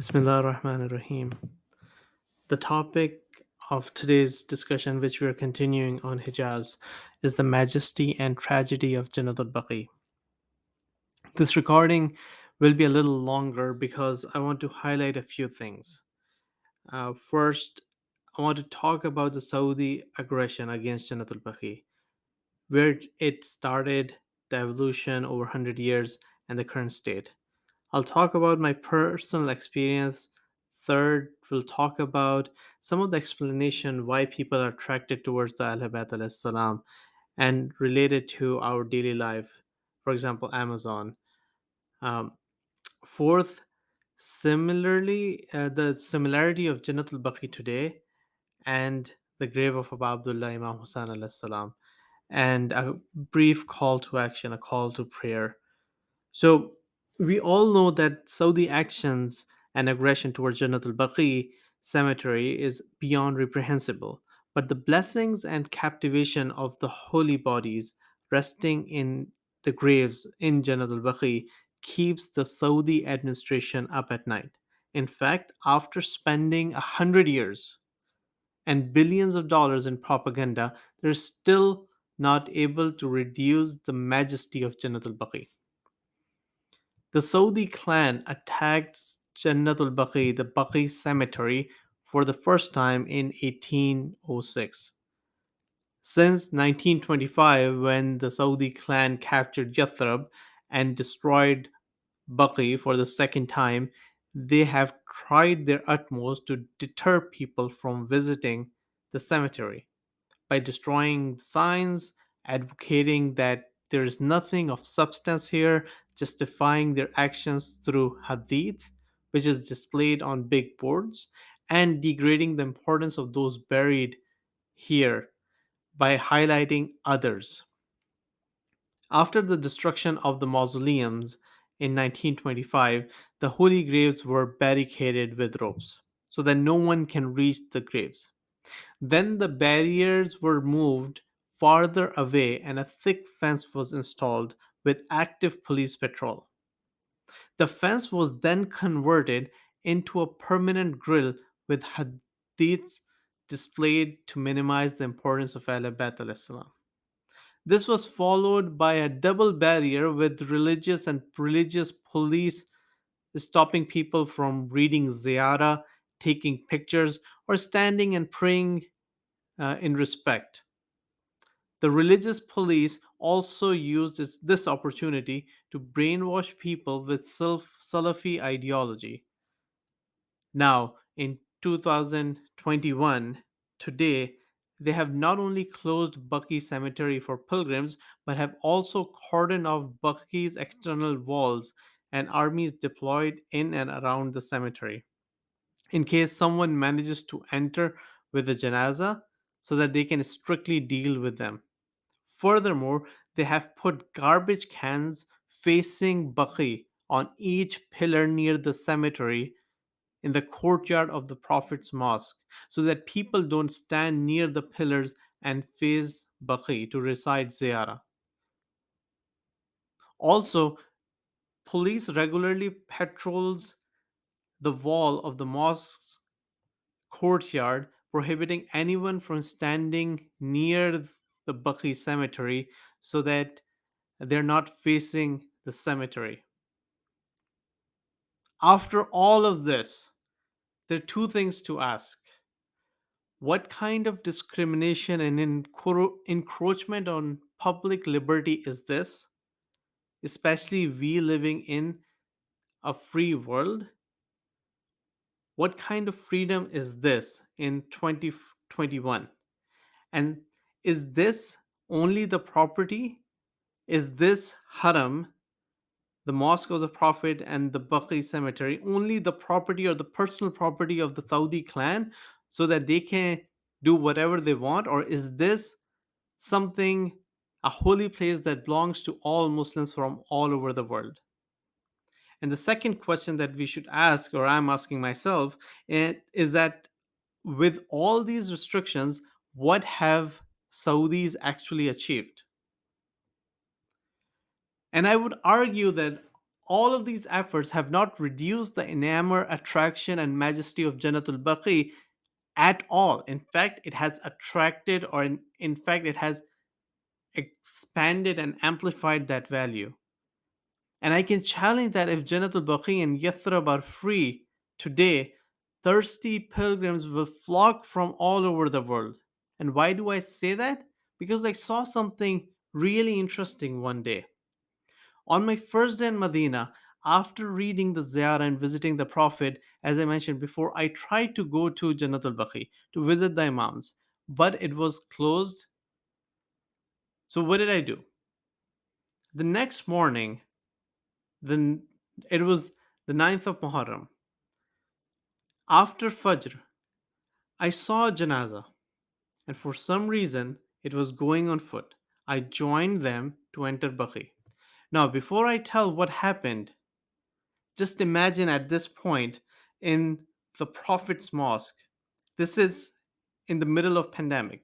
Bismillah ar-Rahman ar-Rahim. The topic of today's discussion, which we are continuing on Hijaz, is the majesty and tragedy of Janatul Baqi. This recording will be a little longer because I want to highlight a few things. First, I want to talk about the Saudi aggression against Janatul Baqi, where it started, the evolution over 100 years, and the current state. I'll talk about my personal experience. Third, we'll talk about some of the explanation why people are attracted towards the Al-Habat salam and related to our daily life. For example, Amazon. Um, Fourth, similarly, the similarity of Jannat al-Baqi today and the grave of Abu Abdullah Imam Hussain alayhi salam, and a brief call to action, a call to prayer. So we all know that Saudi actions and aggression towards Janatul Baqi cemetery is beyond reprehensible. But the blessings and captivation of the holy bodies resting in the graves in Janatul Baqi keeps the Saudi administration up at night. In fact, after spending 100 years and billions of dollars in propaganda, they're still not able to reduce the majesty of Janatul Baqi. The Saudi clan attacked Jannatul Baqi, the Baqi cemetery, for the first time in 1806. Since 1925, when the Saudi clan captured Yathrib and destroyed Baqi for the second time, they have tried their utmost to deter people from visiting the cemetery by destroying signs, advocating that there is nothing of substance here, justifying their actions through hadith, which is displayed on big boards, and degrading the importance of those buried here by highlighting others. After the destruction of the mausoleums in 1925, the holy graves were barricaded with ropes so that no one can reach the graves. Then the barriers were moved farther away and a thick fence was installed with active police patrol. The fence was then converted into a permanent grill with hadiths displayed to minimize the importance of Ahl Bayt al-Islam. This was followed by a double barrier with religious police stopping people from reading ziyarah, taking pictures, or standing and praying in respect. The religious police also used this opportunity to brainwash people with Salafi ideology. Now, in 2021, today, they have not only closed Baqi Cemetery for pilgrims, but have also cordoned off Baqi's external walls and armies deployed in and around the cemetery in case someone manages to enter with a janaza so that they can strictly deal with them. Furthermore, they have put garbage cans facing Baqi on each pillar near the cemetery in the courtyard of the Prophet's mosque so that people don't stand near the pillars and face Baqi to recite ziyarah. Also, police regularly patrols the wall of the mosque's courtyard, prohibiting anyone from standing near the Baqi cemetery so that they're not facing the cemetery. After all of this, there are two things to ask. What kind of discrimination and encroachment on public liberty is this? Especially we living in a free world? What kind of freedom is this in 2021? And is this only the property? Is this haram, the mosque of the Prophet and the Baqi cemetery, only the property or the personal property of the Saudi clan so that they can do whatever they want? Or is this something, a holy place that belongs to all Muslims from all over the world? And the second question that we should ask, or I'm asking myself, is that with all these restrictions, what have Saudis actually achieved? And I would argue that all of these efforts have not reduced the enamor, attraction, and majesty of Janatul Baqi at all. In fact, it has attracted, or in fact, it has expanded and amplified that value. And I can challenge that if Janatul Baqi and Yathrib are free today, thirsty pilgrims will flock from all over the world. And why do I say that? Because I saw something really interesting one day. On my first day in Medina, after reading the Ziyarah and visiting the Prophet, as I mentioned before, I tried to go to Janatul Baqi to visit the Imams, but it was closed. So what did I do? The next morning, the, it was the 9th of Muharram. After Fajr, I saw a janaza, and for some reason, it was going on foot. I joined them to enter Baqi. Now, before I tell what happened, just imagine at this point in the Prophet's mosque. This is in the middle of pandemic.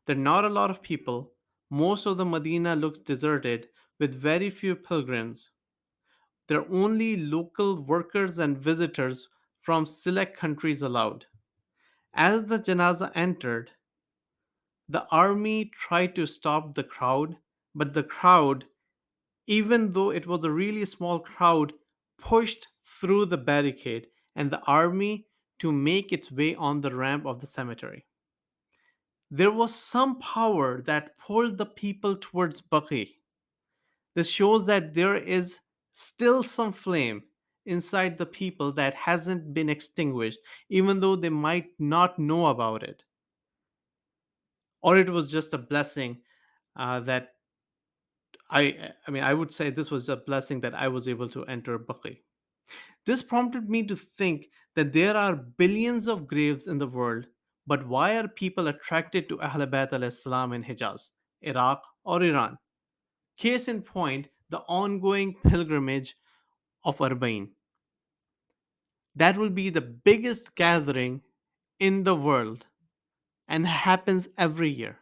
There are not a lot of people. Most of the Medina looks deserted with very few pilgrims. There are only local workers and visitors from select countries allowed. As the janaza entered, the army tried to stop the crowd, but the crowd, even though it was a really small crowd, pushed through the barricade and the army to make its way on the ramp of the cemetery. There was some power that pulled the people towards Baqi. This shows that there is still some flame inside the people that hasn't been extinguished, even though they might not know about it. Or it was just a blessing that I would say this was a blessing that I was able to enter Baqi. This prompted me to think that there are billions of graves in the world, but why are people attracted to Ahl Bayt al-Islam in Hijaz, Iraq, or Iran? Case in point, the ongoing pilgrimage of Arbaeen. That will be the biggest gathering in the world and happens every year.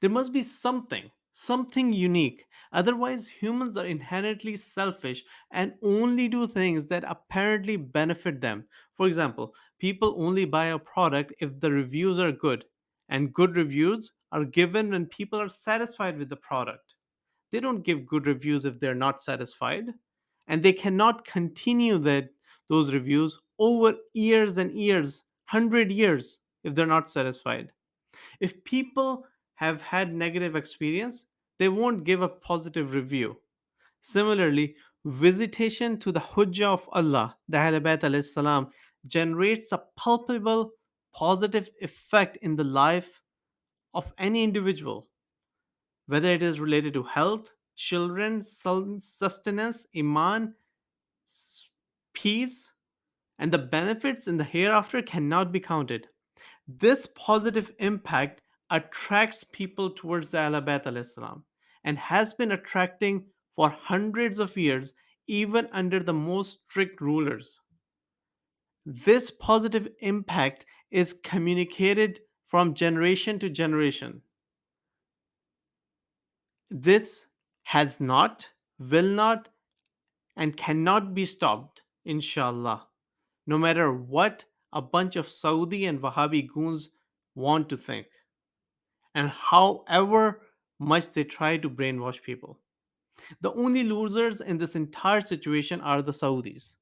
There must be something unique. Otherwise, humans are inherently selfish and only do things that apparently benefit them. For example, people only buy a product if the reviews are good, and good reviews are given when people are satisfied with the product. They don't give good reviews if they're not satisfied, and they cannot continue those reviews over years and years, 100 years, if they're not satisfied. If people have had negative experience, they won't give a positive review. Similarly, visitation to the Hujjah of Allah, the Ahl Bayt alayhi salam, generates a palpable positive effect in the life of any individual, whether it is related to health, children, sustenance, iman, peace, and the benefits in the hereafter cannot be counted. This positive impact attracts people towards the Ahl Bayt alayhi salam and has been attracting for hundreds of years, even under the most strict rulers. This positive impact is communicated from generation to generation. This has not, will not, and cannot be stopped, inshallah, no matter what a bunch of Saudi and Wahhabi goons want to think, and however much they try to brainwash people. The only losers in this entire situation are the Saudis.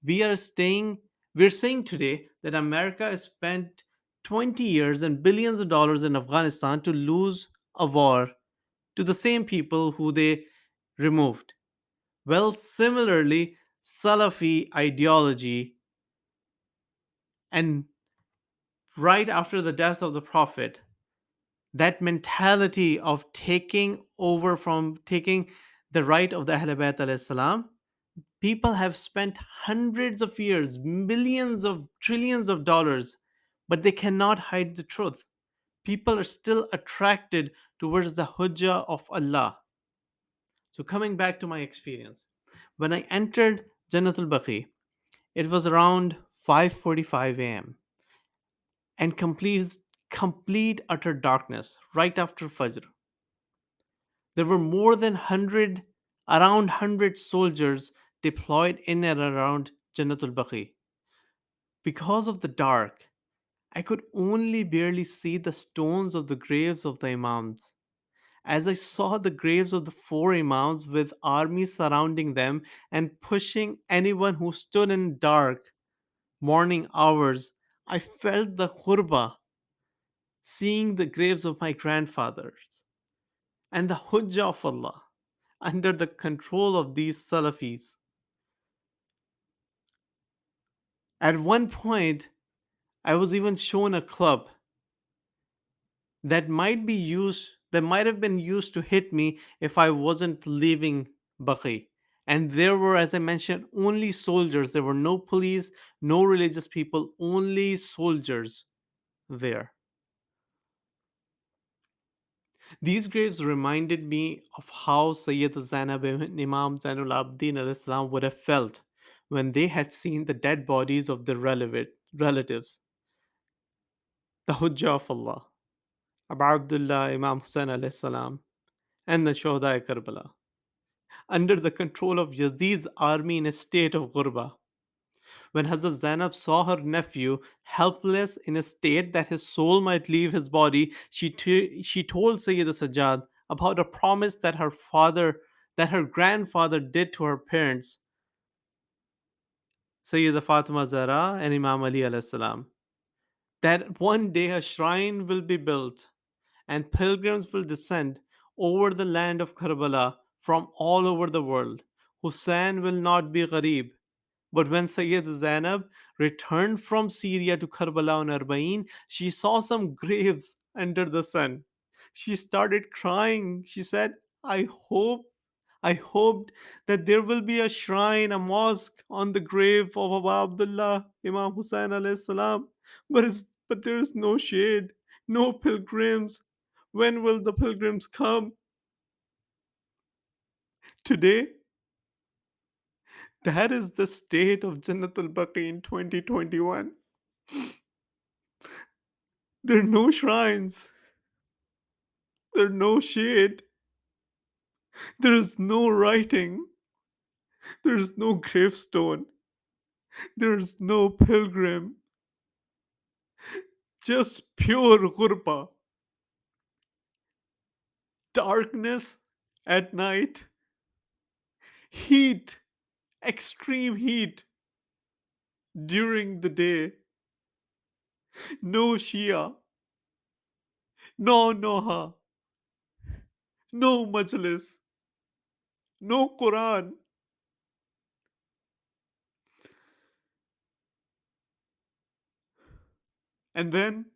We are staying we're saying today that America has spent 20 years and billions of dollars in Afghanistan to lose a war to the same people who they removed. Well, similarly, Salafi ideology and right after the death of the Prophet, that mentality of taking the right of the Ahl Bayt alayhi salam, people have spent hundreds of years, millions of trillions of dollars, but they cannot hide the truth. People are still attracted towards the Hujjah of Allah. So coming back to my experience, when I entered Janatul Baqi, it was around 5:45 a.m. and complete utter darkness right after Fajr. There were more than 100, around 100 soldiers deployed in and around Janatul Baqi. Because of the dark, I could only barely see the stones of the graves of the Imams. As I saw the graves of the four Imams with armies surrounding them and pushing anyone who stood in dark morning hours, I felt the khurba, seeing the graves of my grandfathers and the Hujjah of Allah under the control of these Salafis. At one point, I was even shown a club that might have been used to hit me if I wasn't leaving Baqi. And there were, as I mentioned, only soldiers. There were no police, no religious people, only soldiers there. These graves reminded me of how Sayyid Zainab ibn Imam Zainul Abidin al-Islam would have felt when they had seen the dead bodies of their relatives, the Hujjah of Allah, Abu Abdullah Imam Hussein alayhi salam, and the Shohada Karbala, under the control of Yazid's army in a state of ghurba. When Hazrat Zainab saw her nephew helpless in a state that his soul might leave his body, she told Sayyid Sajjad about a promise that her grandfather did to her parents, Sayyida Fatima Zahra and Imam Ali alayhi salam, that one day a shrine will be built and pilgrims will descend over the land of Karbala from all over the world. Hussein will not be Gharib. But when Sayyid Zainab returned from Syria to Karbala on Arba'in, she saw some graves under the sun. She started crying. She said, I hoped that there will be a shrine, a mosque on the grave of Abu Abdullah, Imam Hussein alayhi salam. But there is no shade, no pilgrims. When will the pilgrims come? Today, that is the state of Janatul Baqi in 2021. There are no shrines, there are no shade, there is no writing, there is no gravestone, there is no pilgrim, just pure ghurba, darkness at night, heat, extreme heat during the day, no Shia, no Noha, no Majlis, no Quran. And then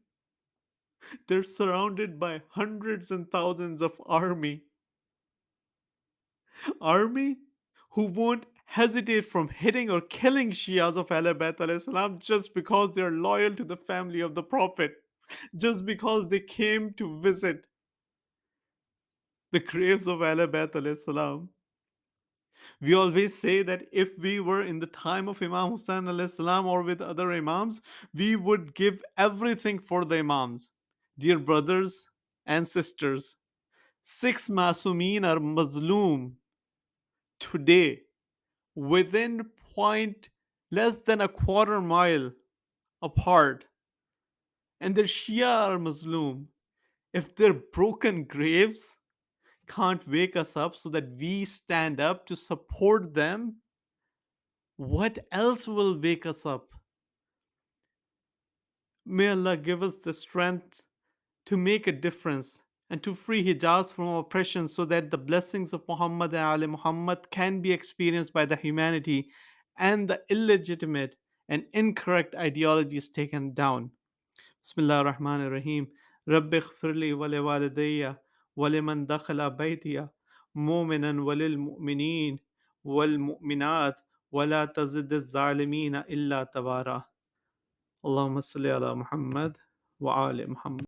they're surrounded by hundreds and thousands of army who won't hesitate from hitting or killing Shias of Ahlul Bayt alayhi salam just because they are loyal to the family of the Prophet, just because they came to visit the graves of Ahlul Bayt alayhi salam. We always say that if we were in the time of Imam Hussain alayhi salam or with other Imams, we would give everything for the Imams. Dear brothers and sisters, six Masumeen are Mazloom today within point less than a quarter mile apart, and their Shia are Muslim. If their broken graves can't wake us up so that we stand up to support them, what else will wake us up? May Allah give us the strength to make a difference and to free Hijaz from oppression so that the blessings of Muhammad and Ali Muhammad can be experienced by the humanity and the illegitimate and incorrect ideologies taken down. Bismillah ar-Rahman ar-Rahim. Rabbi khfirli wa li walidayya wa liman dakhala baytiya mu'minan wa lil mu'minin wal mu'minat wa la tazid az-zalimina illa tabara. Allahumma salli ala Muhammad wa ali Muhammad.